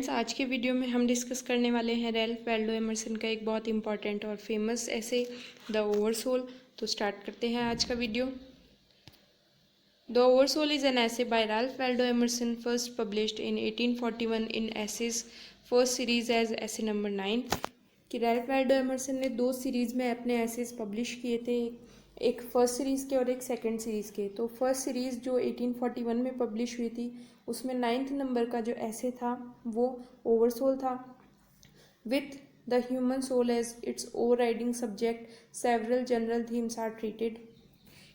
Friends, आज के video में हम डिस्कस करने वाले हैं रैल्फ वाल्डो एमर्सन का एक बहुत इंपॉर्टेंट और फेमस ऐसे द ओवरसोल। तो स्टार्ट करते हैं आज का video. The oversoul is an essay by Ralph Waldo Emerson, first published in 1841 in essays first series as essay number 9। कि रैल्फ वाल्डो एमर्सन ने 2 सीरीज़ में अपने एसेज पब्लिश किए थे, एक फर्स्ट सीरीज़ के और एक सेकंड सीरीज़ के। तो फर्स्ट सीरीज़ जो 1841 में पब्लिश हुई थी उसमें 9th नंबर का जो ऐसे था वो ओवरसोल था। With the human soul as its overriding subject several general themes are treated.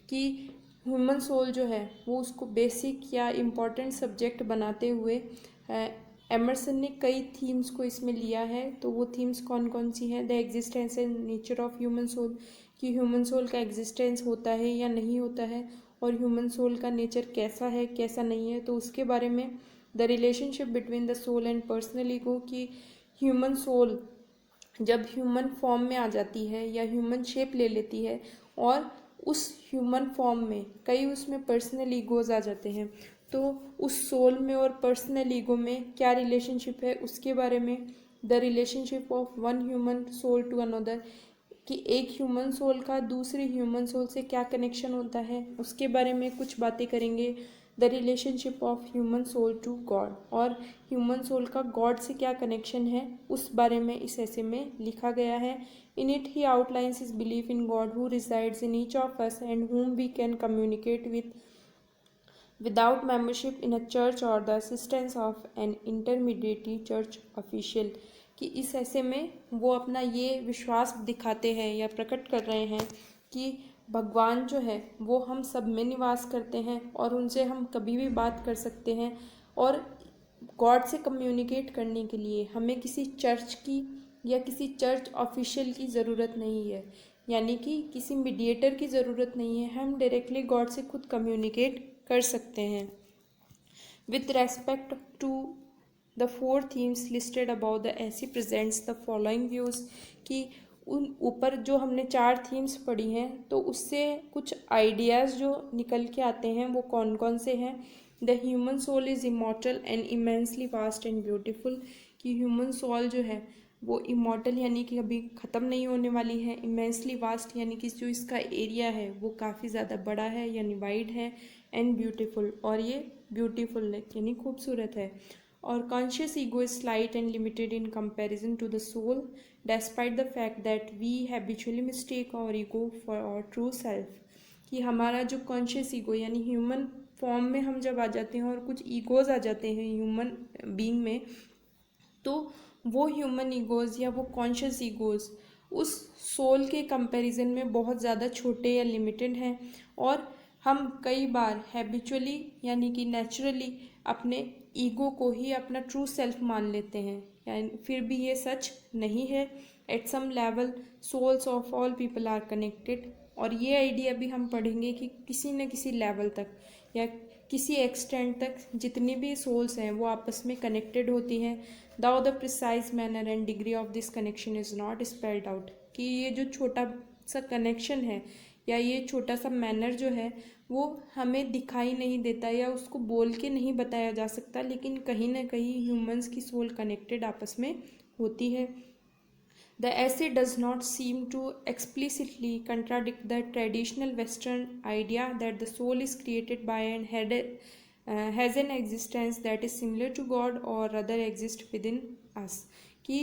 कि ह्यूमन सोल जो है वो उसको बेसिक या इम्पॉर्टेंट सब्जेक्ट बनाते हुए एमर्सन ने कई थीम्स को इसमें लिया है। तो वो थीम्स कौन कौन सी हैं? The existence and nature of human soul, कि ह्यूमन सोल का एग्जिस्टेंस होता है या नहीं होता है, और ह्यूमन सोल का नेचर कैसा है कैसा नहीं है, तो उसके बारे में। The relationship between the soul and personal ego, कि ह्यूमन सोल जब ह्यूमन फॉर्म में आ जाती है या ह्यूमन शेप ले लेती है और उस ह्यूमन फॉर्म में कई उसमें पर्सनल ईगोज आ जाते हैं, तो उस सोल में और पर्सनल ईगो में क्या रिलेशनशिप है उसके बारे में। The relationship of one human soul to another, कि एक ह्यूमन सोल का दूसरे ह्यूमन सोल से क्या कनेक्शन होता है उसके बारे में कुछ बातें करेंगे। The relationship of human soul to God, और ह्यूमन सोल का गॉड से क्या कनेक्शन है उस बारे में इस ऐसे में लिखा गया है। In it he outlines his belief in God who resides in each of us and whom we can communicate with without membership in a church or the assistance of an intermediary church official। कि इस ऐसे में वो अपना ये विश्वास दिखाते हैं या प्रकट कर रहे हैं कि भगवान जो है वो हम सब में निवास करते हैं और उनसे हम कभी भी बात कर सकते हैं, और गॉड से कम्युनिकेट करने के लिए हमें किसी चर्च की या किसी चर्च ऑफिशियल की ज़रूरत नहीं है, यानी कि किसी मीडिएटर की ज़रूरत नहीं है, हम डायरेक्टली गॉड से खुद कम्युनिकेट कर सकते हैं। With respect to the 4 themes listed about the essay presents the following views, कि उन ऊपर जो हमने 4 थीम्स पढ़ी हैं तो उससे कुछ आइडियाज़ जो निकल के आते हैं वो कौन कौन से हैं। The human soul is immortal and immensely vast and beautiful, कि ह्यूमन सोल जो है वो इमॉर्टल यानी कि कभी ख़त्म नहीं होने वाली है, इमेंसली वास्ट यानी कि जो इसका एरिया है वो काफ़ी ज़्यादा बड़ा है यानी वाइड है, एंड ब्यूटीफुल और ये ब्यूटीफुल यानी खूबसूरत है। और conscious ego is slight and limited in comparison to the soul despite the fact that we habitually mistake our ego for our true self, कि हमारा जो कॉन्शियस ईगो यानी ह्यूमन फॉर्म में हम जब आ जाते हैं और कुछ ईगोज आ जाते हैं ह्यूमन बीइंग में, तो वो ह्यूमन ईगोज़ या वो कॉन्शियस ईगोज़ उस सोल के कंपैरिजन में बहुत ज़्यादा छोटे या लिमिटेड हैं, और हम कई बार हैबिचुअली यानी कि नेचुरली अपने ईगो को ही अपना ट्रू सेल्फ मान लेते हैं, यानी फिर भी ये सच नहीं है। At some level souls of all people are connected, और ये आइडिया भी हम पढ़ेंगे कि किसी न किसी लेवल तक या किसी एक्सटेंट तक जितनी भी सोल्स हैं वो आपस में कनेक्टेड होती हैं। Though the precise manner and degree of this connection is not spelled out, कि ये जो छोटा सा कनेक्शन है या ये छोटा सा मैनर जो है वो हमें दिखाई नहीं देता या उसको बोल के नहीं बताया जा सकता, लेकिन कहीं ना कहीं ह्यूमंस की सोल कनेक्टेड आपस में होती है। The essay does not seem to explicitly contradict the traditional Western idea that the soul is created by and has an existence that is similar to God or rather exist within us। कि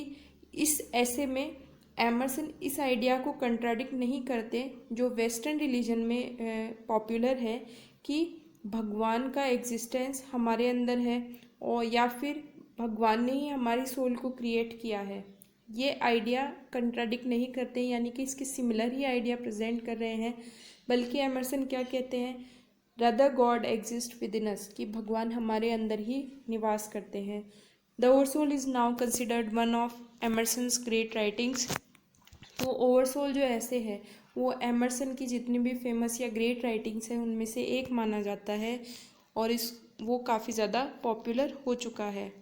इस ऐसे में Emerson इस idea को contradict नहीं करते जो western religion में पॉपुलर है कि भगवान का एग्जिस्टेंस हमारे अंदर है और या फिर भगवान ने ही हमारी सोल को क्रिएट किया है। ये आइडिया कंट्राडिक्ट नहीं करते, यानी कि इसके सिमिलर ही आइडिया प्रेजेंट कर रहे हैं, बल्कि एमर्सन क्या कहते हैं, rather God exist within us, कि भगवान हमारे अंदर ही निवास करते हैं। The oversoul is now considered one of Emerson's great writings. तो ओवरसोल जो ऐसे है वो एमर्सन की जितनी भी फेमस या ग्रेट राइटिंग्स हैं उनमें से एक माना जाता है, और वो काफ़ी ज़्यादा पॉपुलर हो चुका है।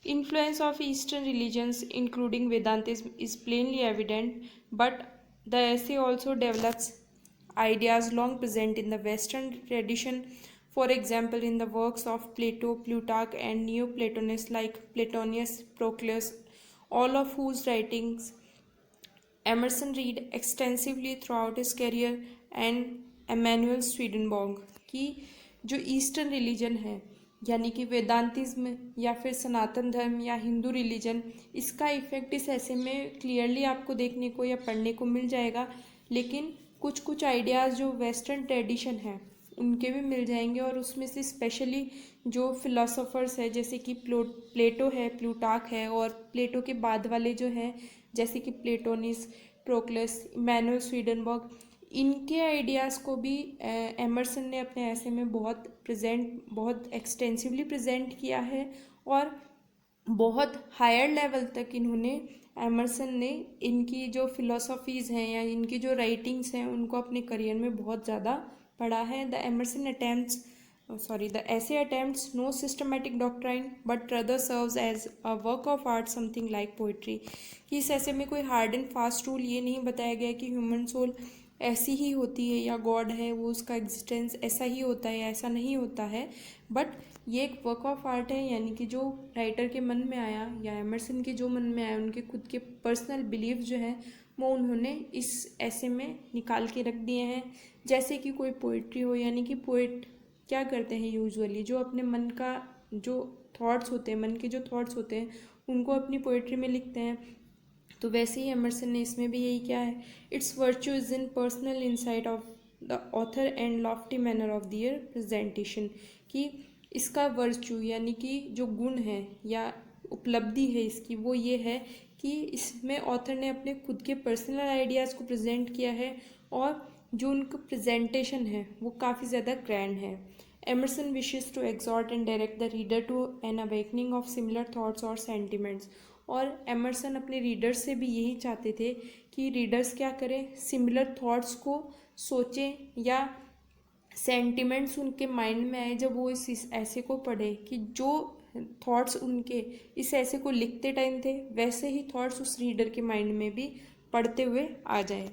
Influence of Eastern religions, including Vedantism, is plainly evident, but the essay also develops ideas long present in the Western tradition For example, in the works of Plato, Plutarch, and Neoplatonists like Plotinus, Proclus, all of whose writings Emerson read extensively throughout his career, and Emanuel Swedenborg की जो eastern religion है यानी कि वेदांतिज्म या फिर सनातन धर्म या Hindu religion, इसका इफेक्ट इस ऐसे में क्लियरली आपको देखने को या पढ़ने को मिल जाएगा। लेकिन कुछ कुछ आइडियाज़ जो वेस्टर्न ट्रेडिशन है उनके भी मिल जाएंगे, और उसमें से स्पेशली जो फिलोसोफर्स है जैसे कि प्लेटो है, प्लूटार्क है, और प्लेटो के बाद वाले जो हैं जैसे कि प्लेटोनिस, प्रोक्लस, इमैनुअल स्वीडनबर्ग, इनके आइडियाज़ को भी एमर्सन ने अपने ऐसे में बहुत एक्सटेंसिवली प्रेजेंट किया है, और बहुत हायर लेवल तक इन्होंने एमर्सन ने इनकी जो फिलोसॉफीज़ हैं या इनकी जो राइटिंग्स हैं उनको अपने करियर में बहुत ज़्यादा पढ़ा है। The essay attempts no systematic doctrine but rather serves as a work of art, something like poetry। कि इस ऐसे में कोई हार्ड एंड फास्ट रूल ये नहीं बताया गया कि ह्यूमन सोल ऐसी ही होती है या गॉड है वो उसका एग्जिस्टेंस ऐसा ही होता है या ऐसा नहीं होता है, बट ये एक वर्क ऑफ आर्ट है। यानी कि जो राइटर के मन में आया या एमर्सन के जो मन में आया, उनके खुद के पर्सनल बिलीफ जो हैं वो उन्होंने इस ऐसे में निकाल के रख दिए हैं। जैसे कि कोई पोइट्री हो, यानी कि पोइट क्या करते हैं यूजुअली, जो अपने मन का जो थॉट्स होते हैं, मन के जो थॉट्स होते हैं उनको अपनी पोइट्री में लिखते हैं, तो वैसे ही एमर्सन ने इसमें भी यही किया है। Its virtue is in personal insight of the author and lofty manner of their presentation. कि इसका वर्च्यू यानी कि जो गुण है या उपलब्धि है इसकी, वो ये है कि इसमें ऑथर ने अपने खुद के पर्सनल आइडियाज़ को प्रेजेंट किया है, और जो उनका प्रेजेंटेशन है वो काफ़ी ज़्यादा ग्रैंड है। Emerson wishes to exhort and direct the reader to an awakening of similar thoughts और सेंटिमेंट्स। और एमर्सन अपने रीडर्स से भी यही चाहते थे कि रीडर्स क्या करें, सिमिलर थॉट्स को सोचें या सेंटिमेंट्स उनके माइंड में आए जब वो इस ऐसे को पढ़े, कि जो थॉट्स उनके इस ऐसे को लिखते टाइम थे वैसे ही थॉट्स उस रीडर के माइंड में भी पढ़ते हुए आ जाए।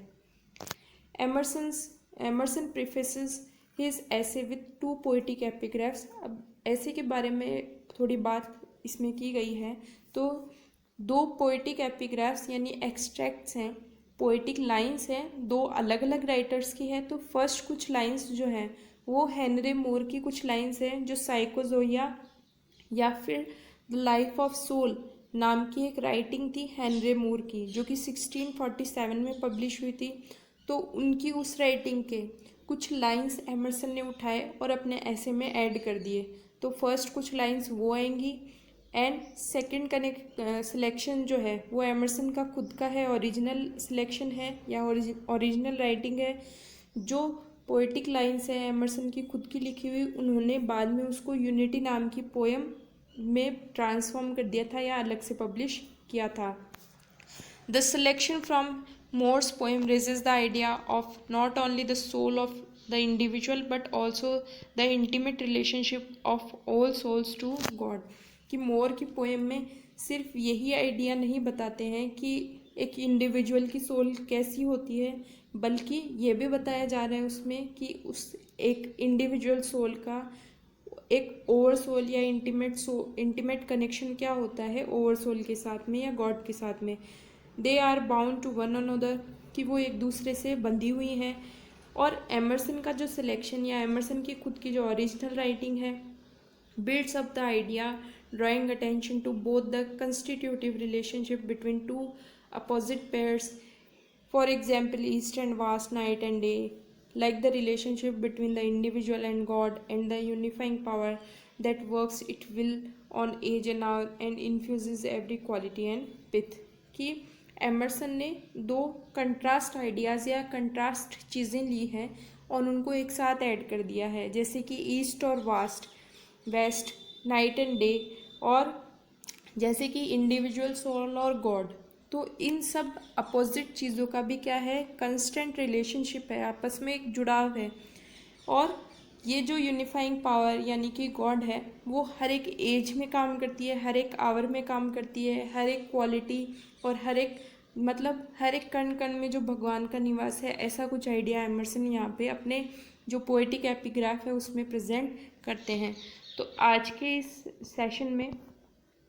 एमर्सन प्रीफेसेस हिज ऐसे विथ 2 पोएटिक एपिग्राफ्स। अब ऐसे के बारे में थोड़ी बात इसमें की गई है, तो 2 पोएटिक एपिग्राफ्स यानी एक्सट्रैक्ट्स हैं, पोएटिक लाइंस हैं, 2 अलग अलग राइटर्स की हैं। तो फर्स्ट कुछ लाइंस जो हैं वो हेनरी मूर की कुछ लाइंस हैं जो साइकोजोइया या फिर द लाइफ ऑफ सोल नाम की एक राइटिंग थी हेनरी मूर की, जो कि 1647 में पब्लिश हुई थी। तो उनकी उस राइटिंग के कुछ लाइंस एमर्सन ने उठाए और अपने ऐसे में ऐड कर दिए। तो फर्स्ट कुछ लाइंस वो आएंगी, एंड सेकंड सिलेक्शन जो है वो एमर्सन का खुद का है, ओरिजिनल सिलेक्शन है या ओरिजिनल राइटिंग है। जो पोएटिक लाइंस है एमर्सन की खुद की लिखी हुई, उन्होंने बाद में उसको यूनिटी नाम की पोएम में ट्रांसफॉर्म कर दिया था या अलग से पब्लिश किया था। The selection from Moore's poem raises the idea of not only the soul of the individual but also the intimate relationship of all souls to God। कि मोर की पोएम में सिर्फ यही आइडिया नहीं बताते हैं कि एक इंडिविजुअल की सोल कैसी होती है, बल्कि ये भी बताया जा रहा है उसमें कि उस एक इंडिविजुअल सोल का एक ओवर सोल या इंटीमेट कनेक्शन क्या होता है ओवर सोल के साथ में या गॉड के साथ में। They are bound to one another, कि वो एक दूसरे से बंधी हुई हैं। और एमर्सन का जो सिलेक्शन या एमर्सन की खुद की जो ओरिजिनल राइटिंग है builds up the idea, drawing attention to both the constitutive relationship between 2 opposite pairs, for example east and west, night and day, like the relationship between the individual and God and the unifying power that works it will on age and hour and infuses every quality and pith। कि Emerson ने 2 contrast ideas या contrast चीज़ें ली हैं और उनको एक साथ add कर दिया है, जैसे कि ईस्ट और वेस्ट, नाइट एंड डे, और जैसे कि इंडिविजुअल सोल और गॉड। तो इन सब अपोजिट चीज़ों का भी क्या है, कंस्टेंट रिलेशनशिप है, आपस में एक जुड़ाव है। और ये जो यूनिफाइंग पावर यानी कि गॉड है वो हर एक एज में काम करती है, हर एक आवर में काम करती है, हर एक क्वालिटी और हर एक मतलब हर एक कण कण में जो भगवान का निवास है, ऐसा कुछ आइडिया एमर्सन यहाँ पे अपने जो पोएटिक एपिग्राफ है उसमें प्रेजेंट करते हैं। तो आज के इस सेशन में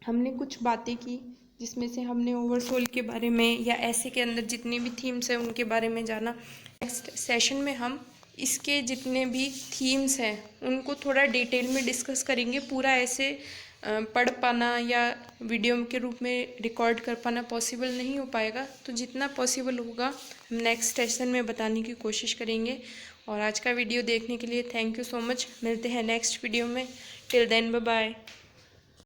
हमने कुछ बातें की, जिसमें से हमने ओवरसोल के बारे में या ऐसे के अंदर जितनी भी थीम्स हैं उनके बारे में जाना। नेक्स्ट सेशन में हम इसके जितने भी थीम्स हैं उनको थोड़ा डिटेल में डिस्कस करेंगे। पूरा ऐसे पढ़ पाना या वीडियो के रूप में रिकॉर्ड कर पाना पॉसिबल नहीं हो पाएगा, तो जितना पॉसिबल होगा हम नेक्स्ट सेशन में बताने की कोशिश करेंगे। और आज का वीडियो देखने के लिए थैंक यू सो मच। मिलते हैं नेक्स्ट वीडियो में। Till then bye bye.